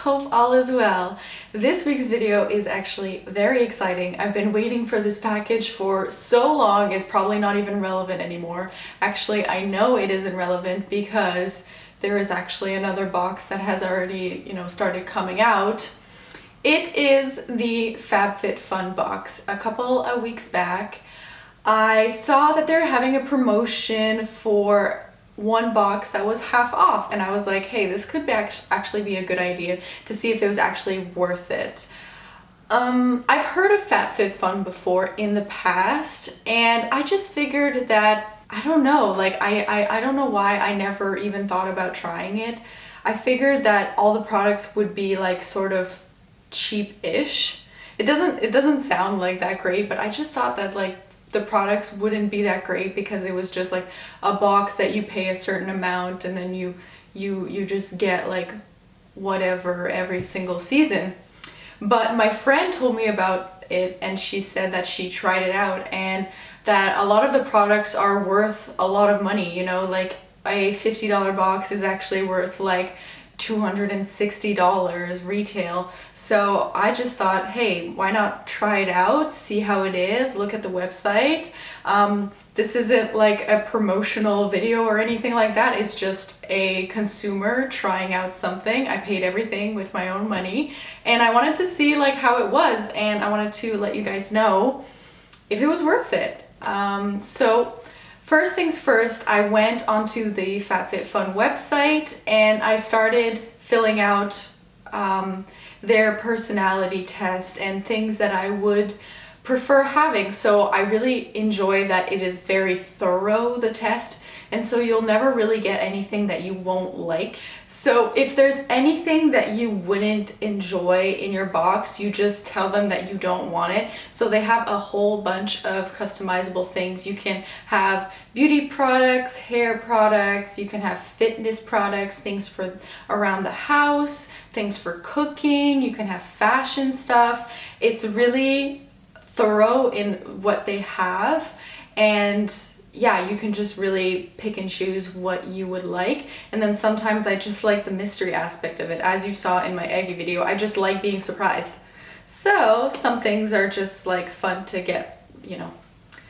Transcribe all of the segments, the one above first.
hope all is well. This week's video is actually very exciting. I've been waiting for this package for so long, it's probably not even relevant anymore. Actually, I know it isn't relevant because there is actually another box that has already, started coming out. It is the FabFitFun box. A couple of weeks back, I saw that they're having a promotion for one box that was half off, and I was like, hey, this could actually be a good idea to see if it was actually worth it. I've heard of FabFitFun before in the past, and I just figured that, I don't know, like I don't know why I never even thought about trying it. I figured that all the products would be like sort of cheap-ish. It doesn't sound like that great, but I just thought that like the products wouldn't be that great because it was just like a box that you pay a certain amount and then you just get like whatever every single season. But my friend told me about it, and she said that she tried it out and that a lot of the products are worth a lot of money, like a $50 box is actually worth like $260 retail. So I just thought, hey, why not try it out, see how it is, look at the website. This isn't like a promotional video or anything like that. It's just a consumer trying out something. I paid everything with my own money and I wanted to see like how it was, and I wanted to let you guys know if it was worth it. So first things first, I went onto the FabFitFun website and I started filling out their personality test and things that I would prefer having. So I really enjoy that it is very thorough, the test, and so you'll never really get anything that you won't like. So if there's anything that you wouldn't enjoy in your box, you just tell them that you don't want it. So they have a whole bunch of customizable things. You can have beauty products, hair products, you can have fitness products, things for around the house, things for cooking, you can have fashion stuff. It's really thorough in what they have, and yeah, you can just really pick and choose what you would like. And then sometimes I just like the mystery aspect of it. As you saw in my eggy video, I just like being surprised. So some things are just like fun to get,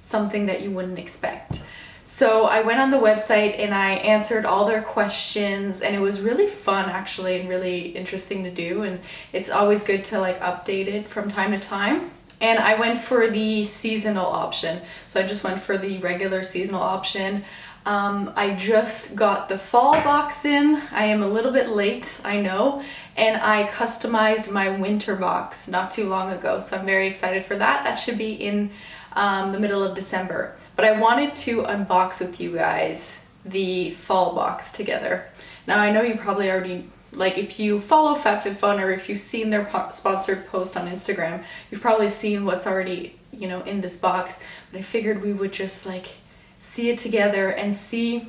something that you wouldn't expect. So I went on the website and I answered all their questions, and it was really fun actually and really interesting to do, and it's always good to like update it from time to time. And I went for the seasonal option. So I just went for the regular seasonal option. I just got the fall box in. I am a little bit late, I know. And I customized my winter box not too long ago. So I'm very excited for that. That should be in the middle of December. But I wanted to unbox with you guys the fall box together. Now I know you probably already, like if you follow FabFitFun or if you've seen their sponsored post on Instagram, you've probably seen what's already, in this box. But I figured we would just like see it together and see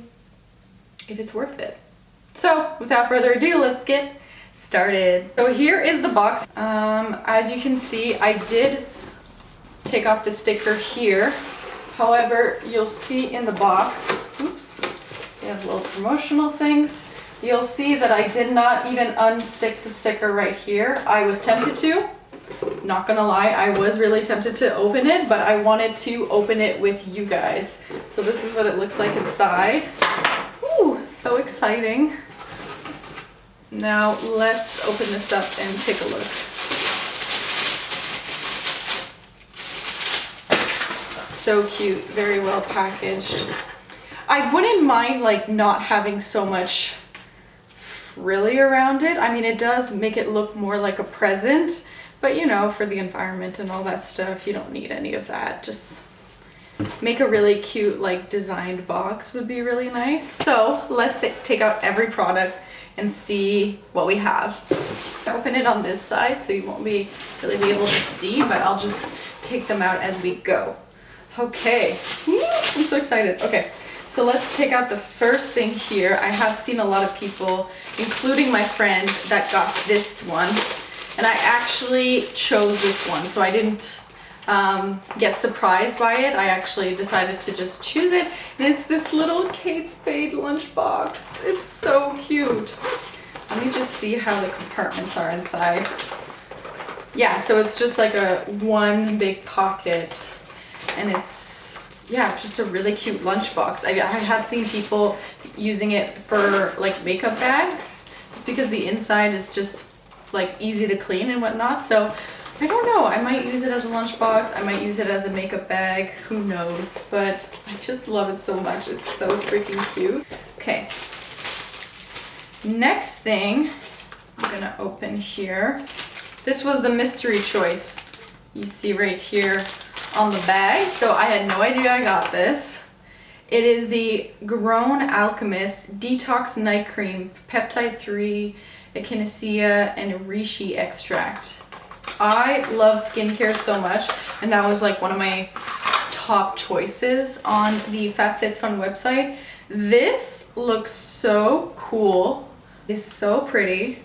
if it's worth it. So without further ado, let's get started. So here is the box. As you can see, I did take off the sticker here. However, you'll see in the box, oops, they have little promotional things. You'll see that I did not even unstick the sticker right here. I was tempted to, not gonna lie, I was really tempted to open it, but I wanted to open it with you guys. So this is what it looks like inside. Ooh, so exciting. Now let's open this up and take a look. So cute, very well packaged. I wouldn't mind like not having so much frilly around it. I mean, it does make it look more like a present, but for the environment and all that stuff, you don't need any of that. Just make a really cute like designed box would be really nice. So let's take out every product and see what we have. Open it on this side so you won't really be able to see, but I'll just take them out as we go. Okay, I'm so excited. Okay, so let's take out the first thing here. I have seen a lot of people, including my friend, that got this one, and I actually chose this one, so I didn't get surprised by it. I actually decided to just choose it, and it's this little Kate Spade lunchbox. It's so cute. Let me just see how the compartments are inside. Yeah, so it's just like a one big pocket, and it's, yeah, just a really cute lunchbox. I have seen people using it for like makeup bags, just because the inside is just like easy to clean and whatnot. So I don't know, I might use it as a lunchbox, I might use it as a makeup bag, who knows, but I just love it so much. It's so freaking cute. Okay, next thing I'm gonna open here. This was the mystery choice you see right here on the bag, so I had no idea I got this. It is the Grown Alchemist Detox Night Cream, Peptide 3, Echinacea, and Reishi extract. I love skincare so much, and that was like one of my top choices on the FabFitFun website. This looks so cool. It's so pretty.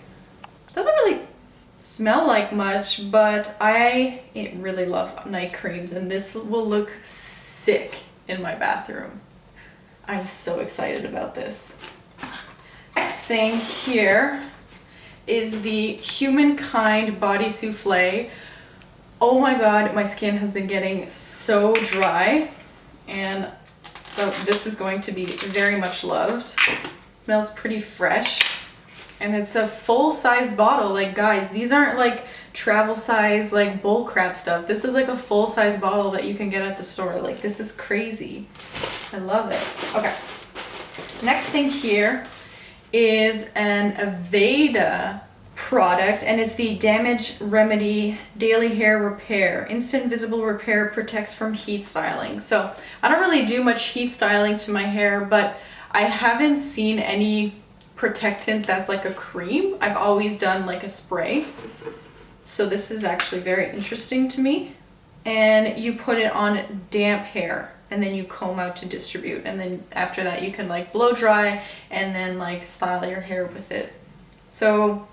Doesn't really smell like much, but I really love night creams, and this will look sick in my bathroom. I'm so excited about this. Next thing here is the Humankind Body Souffle. Oh my god, my skin has been getting so dry, and so this is going to be very much loved. Smells pretty fresh, and it's a full-size bottle. Like, guys, these aren't like travel size like bull crap stuff. This is like a full-size bottle that you can get at the store. Like, this is crazy. I love it. Okay, next thing here is an Aveda product, and it's the Damage Remedy Daily Hair Repair. Instant visible repair, protects from heat styling. So I don't really do much heat styling to my hair, but I haven't seen any protectant that's like a cream. I've always done like a spray. So this is actually very interesting to me. And you put it on damp hair, and then you comb out to distribute, and then after that you can like blow dry and then like style your hair with it. So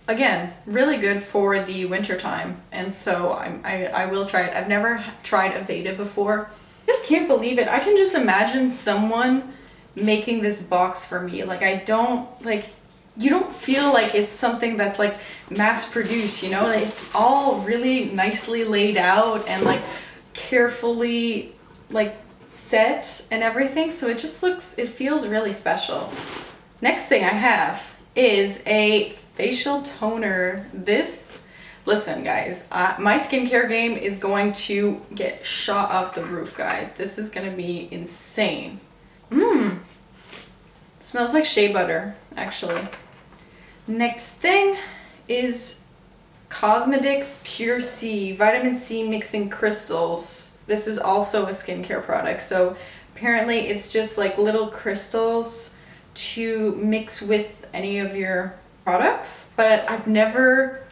again, really good for the winter time, and so I will try it. I've never tried Aveda before. Just can't believe it. I can just imagine someone making this box for me. Like, I don't like, you don't feel like it's something that's like mass produced, you know? It's all really nicely laid out and like carefully like set and everything, so it just looks, it feels really special. Next thing I have is a facial toner. This, listen guys, my skincare game is going to get shot up the roof, guys. This is gonna be insane. Smells like shea butter, actually. Next thing is Cosmedix Pure C Vitamin C Mixing Crystals. This is also a skincare product. So apparently it's just like little crystals to mix with any of your products, but I've never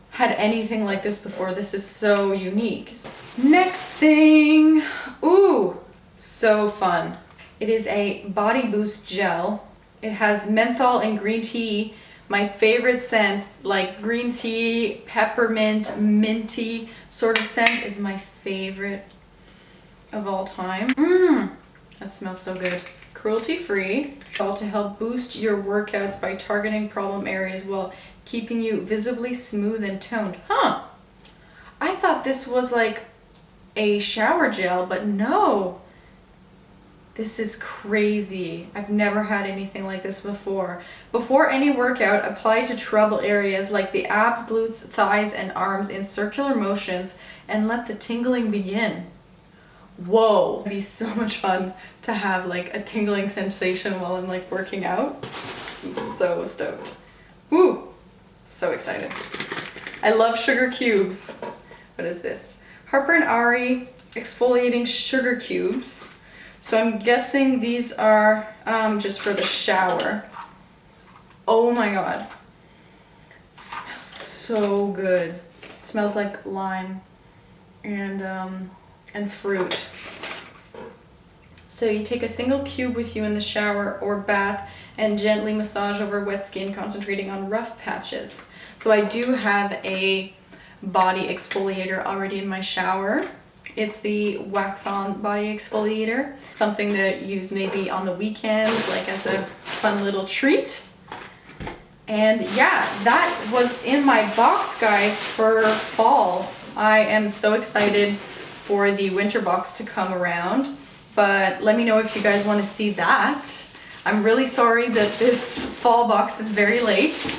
had anything like this before. This is so unique. Next thing, ooh, so fun. It is a body boost gel. It has menthol and green tea. My favorite scent, like green tea, peppermint, minty sort of scent, is my favorite of all time. That smells so good. Cruelty-free, all to help boost your workouts by targeting problem areas while keeping you visibly smooth and toned. Huh, I thought this was like a shower gel, but no. This is crazy. I've never had anything like this before. Before any workout, apply to trouble areas like the abs, glutes, thighs, and arms in circular motions and let the tingling begin. Whoa, it'd be so much fun to have like a tingling sensation while I'm like working out. I'm so stoked. Woo, so excited. I love sugar cubes. What is this? Harper & Ari exfoliating sugar cubes. So I'm guessing these are just for the shower. Oh my god. It smells so good. It smells like lime and fruit. So you take a single cube with you in the shower or bath and gently massage over wet skin, concentrating on rough patches. So I do have a body exfoliator already in my shower. It's the Wax On Body Exfoliator. Something to use maybe on the weekends, like as a fun little treat. And yeah, that was in my box, guys, for fall. I am so excited for the winter box to come around, but let me know if you guys want to see that. I'm really sorry that this fall box is very late,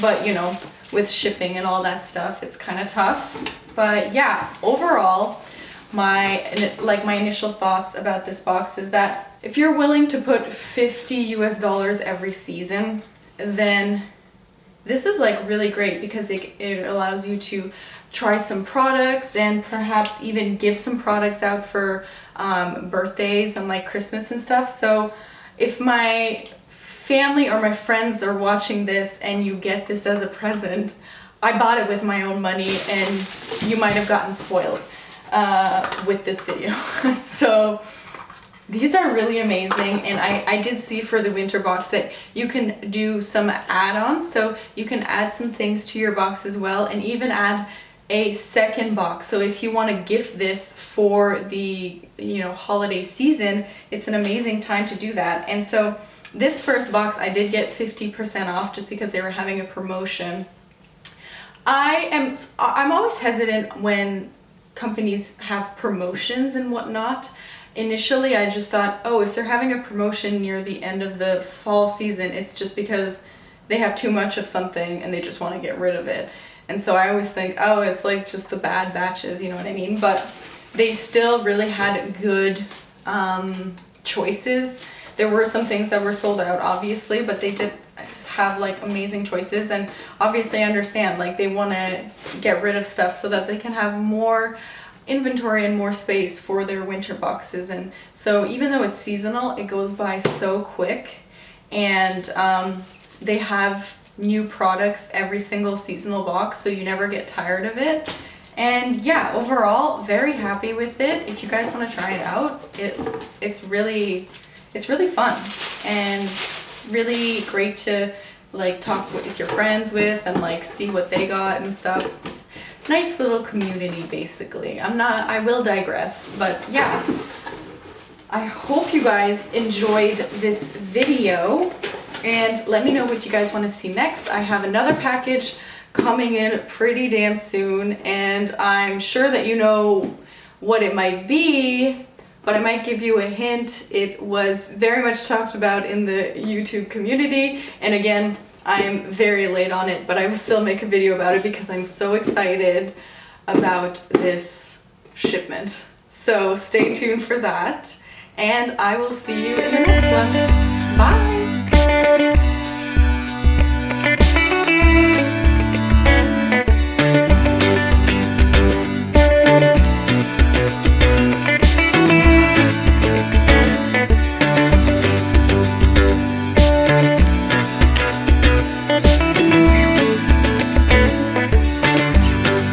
but you know, with shipping and all that stuff, it's kind of tough. But yeah, overall, my initial thoughts about this box is that if you're willing to put $50 every season, then this is like really great because it allows you to try some products and perhaps even give some products out for birthdays and like Christmas and stuff. So if my family or my friends are watching this and you get this as a present, I bought it with my own money and you might have gotten spoiled with this video. So these are really amazing, and I did see for the winter box that you can do some add-ons, so you can add some things to your box as well and even add a second box. So if you want to gift this for the holiday season, it's an amazing time to do that. And so this first box I did get 50% off just because they were having a promotion. I'm always hesitant when companies have promotions and whatnot. Initially, I just thought, oh, if they're having a promotion near the end of the fall season, it's just because they have too much of something and they just want to get rid of it. And so I always think, oh, it's like just the bad batches, you know what I mean? But they still really had good choices. There were some things that were sold out, obviously, but they did have like amazing choices. And obviously I understand, like, they want to get rid of stuff so that they can have more inventory and more space for their winter boxes. And so even though it's seasonal, it goes by so quick, and they have new products every single seasonal box, so you never get tired of it. And yeah, overall, very happy with it. If you guys want to try it out, it's really fun and really great to like talk with your friends with and like see what they got and stuff. Nice little community, basically. I will digress, but yeah. I hope you guys enjoyed this video, and let me know what you guys want to see next. I have another package coming in pretty damn soon, and I'm sure that you know what it might be, but I might give you a hint. It was very much talked about in the YouTube community, and again, I am very late on it, but I will still make a video about it because I'm so excited about this shipment. So stay tuned for that, and I will see you in the next one. Bye!